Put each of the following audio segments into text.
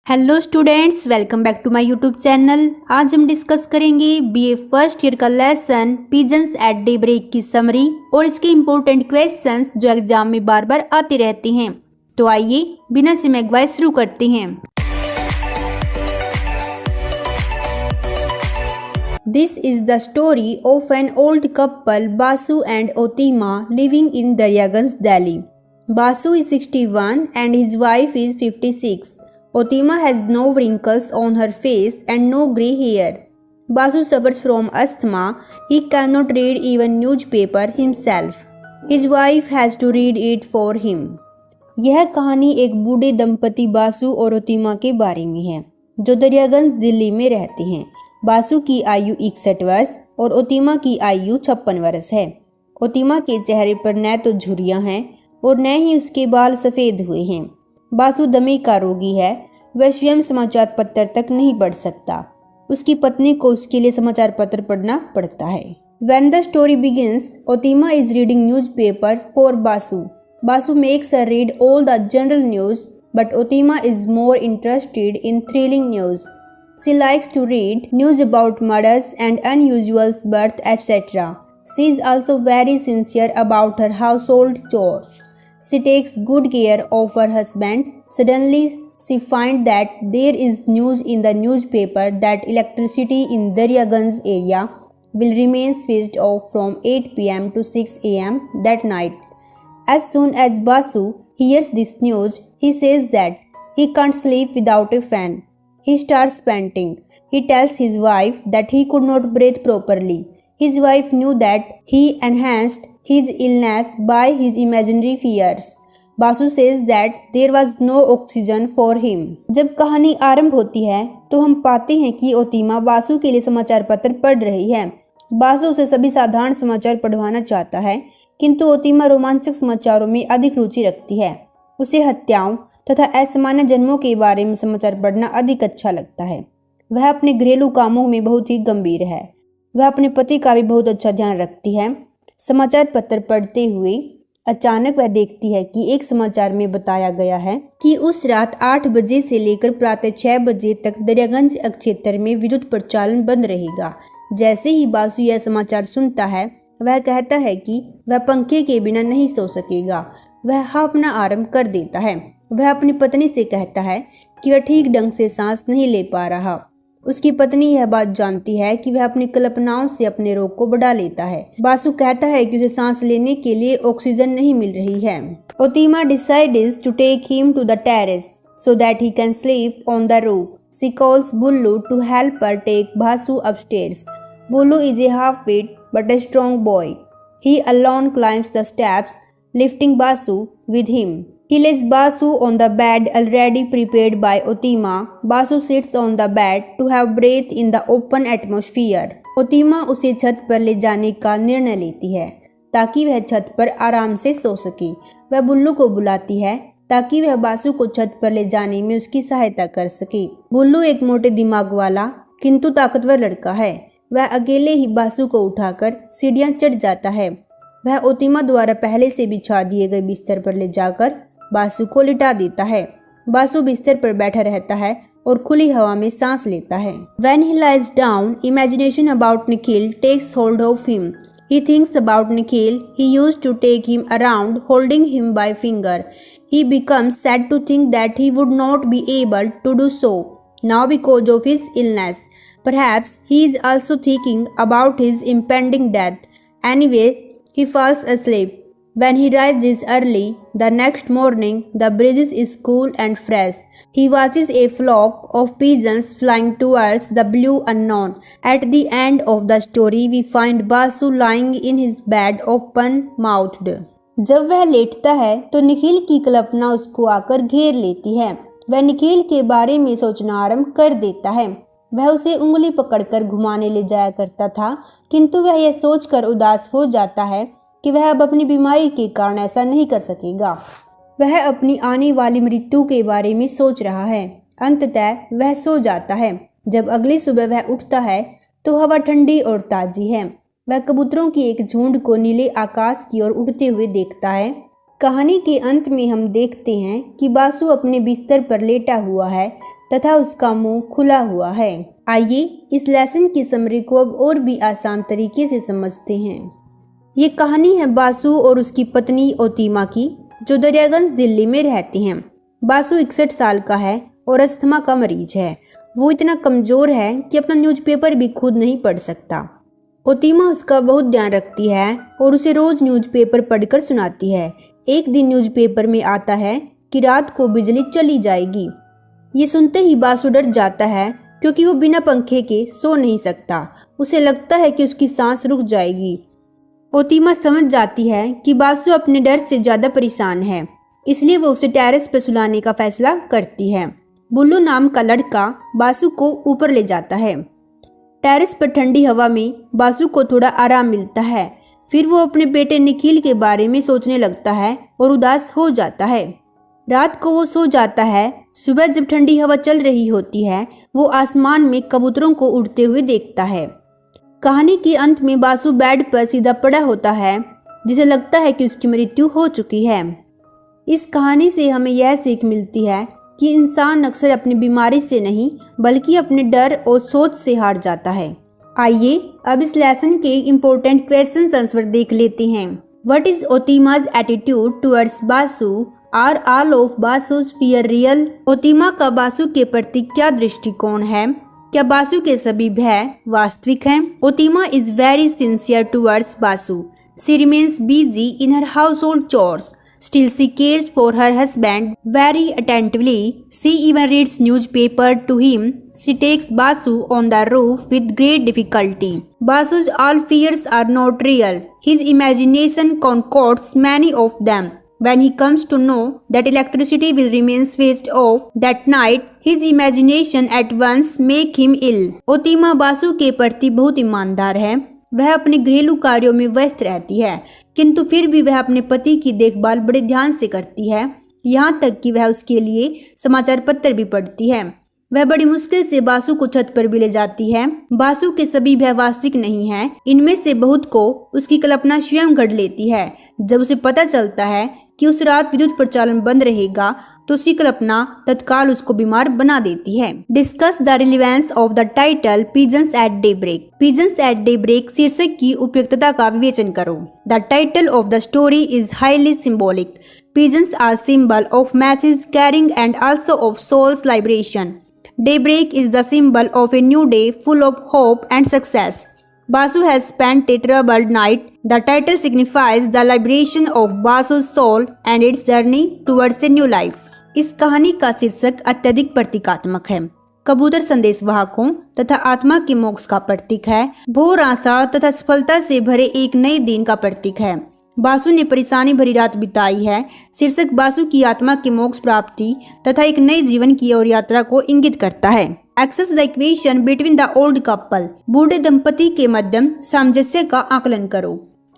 Hello students, welcome back to my YouTube channel. आज हम discuss करेंगे बीए फर्स्ट ईयर का lesson pigeons at daybreak की summary और इसके इम्पोर्टेंट क्वेश्चंस जो एग्जाम में बार बार आते रहते हैं। तो आइए बिना समय गवाए शुरू करते हैं। This is the story of an old couple Basu and Otima living in Daryaganj, Delhi. Basu is 61 and his wife is 56. Otima has no wrinkles on her face and no grey hair. Basu suffers from asthma. He cannot read even newspaper himself. His wife has to read it for him. यह कहानी एक बूढ़े दंपति बासु और ओतीमा के बारे में है जो दरियागंज दिल्ली में रहते हैं। बासु की आयु 61 वर्ष और ओतीमा की आयु 56 वर्ष है। ओतीमा के चेहरे पर न तो झुर्रियां हैं और न ही उसके बाल सफ़ेद हुए हैं। बासु दमे का रोगी है। वह स्वयं समाचार पत्र तक नहीं पढ़ सकता। उसकी पत्नी को उसके लिए समाचार पत्र पढ़ना पड़ता है। When the story begins, Otima is reading newspaper for Basu. Basu makes her read all the general news, but Otima is more interested in thrilling news. She likes to read news about murders and unusual births, etc. She is also very sincere about her household chores. She takes good care of her husband. Suddenly, she finds that there is news in the newspaper that electricity in Daryaganj area will remain switched off from 8 p.m. to 6 a.m. that night. As soon as Basu hears this news, he says that he can't sleep without a fan. He starts panting. He tells his wife that he could not breathe properly. His wife knew that he enhanced his illness by his imaginary fears. Basu says that there was no oxygen for him. जब कहानी आरंभ होती है तो हम पाते हैं कि ओतीमा बासु के लिए समाचार पत्र पढ़ रही है। बासु उसे सभी साधारण समाचार पढ़वाना चाहता है, किंतु ओतीमा रोमांचक समाचारों में अधिक रुचि रखती है। उसे हत्याओं तथा असामान्य जन्मों के बारे में समाचार पढ़ना अधिक अच्छा लगता है। वह अपने घरेलू कामों में बहुत ही गंभीर है। वह अपने पति का भी बहुत अच्छा ध्यान रखती है। समाचार पत्र पढ़ते हुए अचानक वह देखती है कि एक समाचार में बताया गया है कि उस रात 8 बजे से लेकर प्रातः 6 बजे तक दरियागंज क्षेत्र में विद्युत प्रचालन बंद रहेगा। जैसे ही बासु यह समाचार सुनता है, वह कहता है कि वह पंखे के बिना नहीं सो सकेगा। वह हाँफना आरंभ कर देता है। वह अपनी पत्नी से कहता है कि वह ठीक ढंग से सांस नहीं ले पा रहा। उसकी पत्नी यह बात जानती है कि वह अपनी कल्पनाओं से अपने रोग को बढ़ा लेता है। बासु कहता है कि उसे सांस लेने के लिए ऑक्सीजन नहीं मिल रही है। ओतीमा decides to take him to the terrace so that he can sleep on the roof. She calls Bullu to help her take Basu upstairs. Bullu is a half-wit but a strong boy. He alone climbs the steps, lifting Basu with him. He lays Basu on the bed already prepared by Otima. Basu sits on the bed to have breath in the open atmosphere. Otima उसे छत पर ले जाने का निर्णय लेती है ताकि वह छत पर आराम से सो सके। वह बुल्लू को बुलाती है ताकि वह बासु को छत पर ले जाने में उसकी सहायता कर सके। बुल्लू एक मोटे दिमाग वाला किंतु ताकतवर लड़का है। वह अकेले ही बासु को उठाकर सीढ़ियां चढ़ जाता है। वह ओतीमा द्वारा पहले से बिछा दिए गए बिस्तर पर ले जाकर बासु को लिटा देता है। बासु बिस्तर पर बैठा रहता है और खुली हवा में सांस लेता है। When he lies down, imagination about Nikhil takes hold of him. He thinks about Nikhil. He used to take him around, holding him by finger. He becomes sad to think that he would not be able to do so now because of his illness. Perhaps he is also thinking about his impending death. Anyway, he falls asleep. When he rises early the next morning, the breeze is cool and fresh. He watches a flock of pigeons flying towards the blue unknown. At the end of the story, we find Basu lying in his bed open-mouthed. जब वह लेटता है तो निखिल की कल्पना उसको आकर घेर लेती है। वह निखिल के बारे में सोचना आरंभ कर देता है। वह उसे उंगली पकड़कर घुमाने ले जाया करता था, किंतु वह यह सोचकर उदास हो जाता है कि वह अब अपनी बीमारी के कारण ऐसा नहीं कर सकेगा। वह अपनी आने वाली मृत्यु के बारे में सोच रहा है। अंततः वह सो जाता है। जब अगली सुबह वह उठता है तो हवा ठंडी और ताजी है। वह कबूतरों की एक झुंड को नीले आकाश की ओर उड़ते हुए देखता है। कहानी के अंत में हम देखते हैं कि बासु अपने बिस्तर पर लेटा हुआ है। तथा उसका मुंह खुला हुआ है। आइए इस लेसन की समरी को अब और भी आसान तरीके से समझते हैं। ये कहानी है बासु और उसकी पत्नी ओतिमा की, जो दरियागंज दिल्ली में रहती हैं। बासु 61 साल का है और अस्थमा का मरीज है। वो इतना कमजोर है कि अपना न्यूज़पेपर भी खुद नहीं पढ़ सकता। ओतिमा उसका बहुत ध्यान रखती है और उसे रोज न्यूज़पेपर पढ़कर सुनाती है। एक दिन न्यूज़पेपर में आता है कि रात को बिजली चली जाएगी। ये सुनते ही बासु डर जाता है क्योंकि वो बिना पंखे के सो नहीं सकता। उसे लगता है कि उसकी सांस रुक जाएगी। ओतिमा समझ जाती है कि बासु अपने डर से ज्यादा परेशान है, इसलिए वो उसे टेरेस पर सुलाने का फैसला करती है। बुल्लू नाम का लड़का बासु को ऊपर ले जाता है। टेरेस पर ठंडी हवा में बासु को थोड़ा आराम मिलता है। फिर वो अपने बेटे निखिल के बारे में सोचने लगता है और उदास हो जाता है। रात को वो सो जाता है। सुबह जब ठंडी हवा चल रही होती है, वो आसमान में कबूतरों को उड़ते हुए देखता है। कहानी के अंत में बासु बेड पर सीधा पड़ा होता है, जिसे लगता है कि उसकी मृत्यु हो चुकी है। इस कहानी से हमें यह सीख मिलती है कि इंसान अक्सर अपनी बीमारी से नहीं बल्कि अपने डर और सोच से हार जाता है। आइए अब इस लेसन के इम्पोर्टेंट क्वेश्चन आंसर देख लेते हैं। What is Otima's attitude towards Basu? Are all of Basu's fear real? Otima का बासु के प्रति क्या दृष्टिकोण है? क्या बासु के सभी भय वास्तविक हैं? Otima is very sincere towards Basu. She remains busy in her household chores. Still she cares for her husband very attentively. She even reads newspaper to him. She takes Basu on the roof with great difficulty. Basu's all fears are not real. His imagination concocts many of them. When he comes to know that electricity will remain switched off that night, his imagination at once make him ill. Otima Basu के प्रति बहुत ईमानदार है। वह अपने घरेलू कार्यों में व्यस्त रहती है, किंतु फिर भी वह अपने पति की देखभाल बड़े ध्यान से करती है, यहाँ तक कि वह उसके लिए समाचार पत्र भी पढ़ती है। वह बड़ी मुश्किल से बासु को छत पर भी ले जाती है। बासु के सभी भय वास्तविक नहीं है, इनमें से बहुत को उसकी कल्पना स्वयं गढ़ लेती है। जब उसे पता चलता है कि उस रात विद्युत प्रचालन बंद रहेगा, तो उसकी कल्पना तत्काल उसको बीमार बना देती है। Discuss the relevance of the title pigeons at daybreak. Pigeons at daybreak शीर्षक की उपयुक्तता का विवेचन करो। The title of the story is highly symbolic. Pigeons are symbol of message carrying and also of soul's liberation. Daybreak is the symbol of a new day full of hope and success. Basu has spent a troubled night. The title signifies the liberation of Basu's soul and its journey towards a new life. इस कहानी का शीर्षक अत्यधिक प्रतीकात्मक है। कबूतर संदेशवाहकों तथा आत्मा के मोक्ष का प्रतीक है। भोर आशा तथा सफलता से भरे एक नए दिन का प्रतीक है। बासु ने परेशानी भरी रात बिताई है। शीर्षक बासु की आत्मा की मोक्ष प्राप्ति तथा एक नए जीवन की ओर यात्रा को इंगित करता है। Access the equation between the old couple. बूढ़े दंपति के मध्यम सामंजस्य का आकलन करो।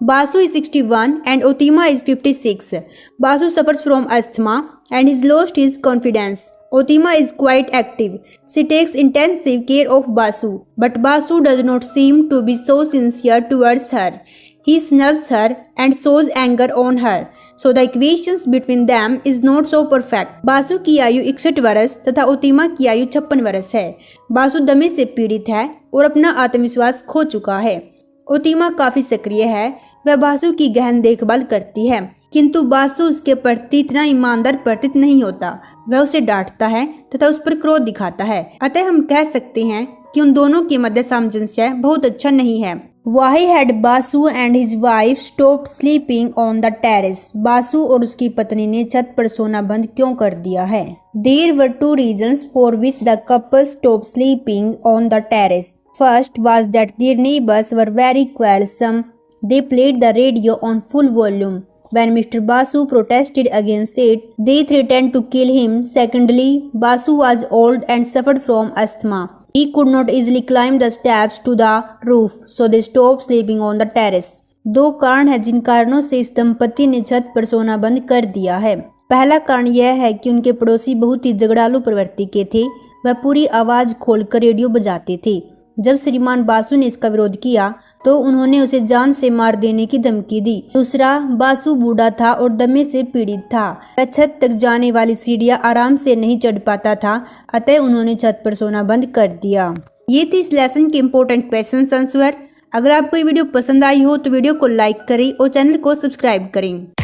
Basu is 61 and Otima is 56. Basu suffers from asthma and has lost his confidence. Otima is quite active. She takes intensive care of Basu, but Basu does not seem to be so sincere towards her. He snubs her and shows anger on her. So the equations between them is not so perfect. Basu की आयु 61 वर्ष तथा ओतिमा की आयु 56 वर्ष है। बासु दमे से पीड़ित है और अपना आत्मविश्वास खो चुका है। ओतिमा काफी सक्रिय है। वह बासु की गहन देखभाल करती है, किंतु बासु उसके प्रति इतना ईमानदार प्रतीत नहीं होता। वह उसे डांटता है तथा उस पर क्रोध दिखाता है। अतः हम कह सकते हैं कि उन दोनों के मध्य सामंजस्य बहुत अच्छा नहीं है। Why had Basu and his wife stopped sleeping on the terrace? Basu और उसकी पत्नी ने छत पर सोना बंद क्यों कर दिया है? There were two reasons for which the couple stopped sleeping on the terrace. First was that their neighbors were very quarrelsome. They played the radio on full volume. When Mr. Basu protested against it, they threatened to kill him. Secondly, Basu was old and suffered from asthma. He could not easily climb the steps to the roof, so they stopped sleeping on the terrace. दो कारण हैं जिन कारणों से इस दंपति ने छत पर सोना बंद कर दिया है। पहला कारण यह है कि उनके पड़ोसी बहुत ही झगड़ालू प्रवृत्ति के थे। वह पूरी आवाज खोलकर रेडियो बजाते थे। जब श्रीमान बासु ने इसका विरोध किया तो उन्होंने उसे जान से मार देने की धमकी दी। दूसरा, बासु बूढ़ा था और दमे से पीड़ित था। वह छत तक जाने वाली सीढ़ियां आराम से नहीं चढ़ पाता था, अतः उन्होंने छत पर सोना बंद कर दिया। ये थी इस लेसन के इम्पोर्टेंट क्वेश्चन आंसर। अगर आपको ये वीडियो पसंद आई हो तो वीडियो को लाइक करें और चैनल को सब्सक्राइब करें।